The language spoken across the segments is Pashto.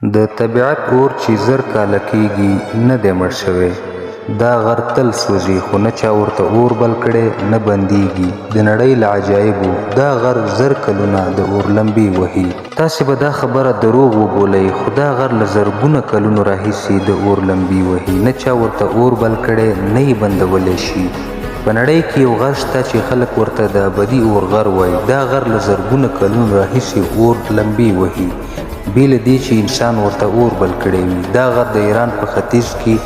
د طبیعت اور چې زر کاله کېږي نه دی مړ شوی. دا غر تل سوځي خو نه چا ورته اور بل کړی نه بندېږي. د نړۍ له عجایبو دا غر زر کلونه د اور لمبې وهي. تاسې به دا خبره دروغ وبولئ خو دا غر له زرګونه کلونو راهیسې د اور لمبې وهي. نه چا ورته اور بل کړی نه یې بندولی شي. په نړۍ کې یو غر شته چې خلک ورته د ابدي اور غر وایي. دا غر له زرګونه کلونو راهیسې اور لمبې وهي بې له دې چې انسان ورته اور بل کړی وي. دا غر د ایران په ختیځ کې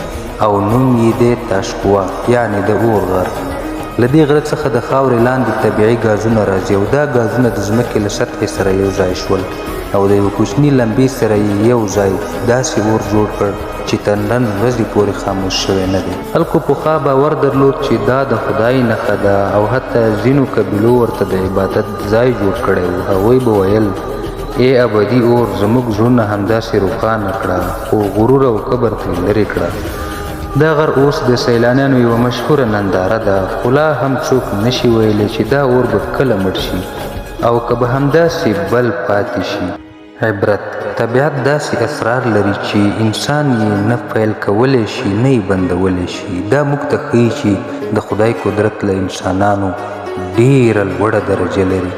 او نوم یې دی تاشقوه یعنې د اور غر. له دې غره څخه د خاورې لاندې طبیعي ګازونه راځي او دا ګازونه د ځمکې له سطحې سره یو ځای شول او د یوه کوچني لمبې سره یې یو ځای داسې اور جوړ کړ چې تر نن ورځې پورې خاموش شوی نه دی. خلکو پخوا باور درلود چې دا د خدای نښه ده او حتی ځینو قبیلو ورته د عبادت ځای جوړ کړی و. هغوی به ویل ای ابدي اور زموږ زړونه همداسې روښانه کړه خو غرور او کبر ترې لرې کړه. دا غر اوس د سیلانیانو یوه مشهوره ننداره ده خو لا هم څوک نشي ویلی چې دا اور به کله مړ شي او که به همداسې بل پاتې شي. عبرت: طبیعت داسې اسرار لري چې انسان یې نه پیل کولی شي نه یې بندولی شي. دا موږ ته ښیي چې د خدای قدرت له انسانانو ډیره لوړه درجه لري.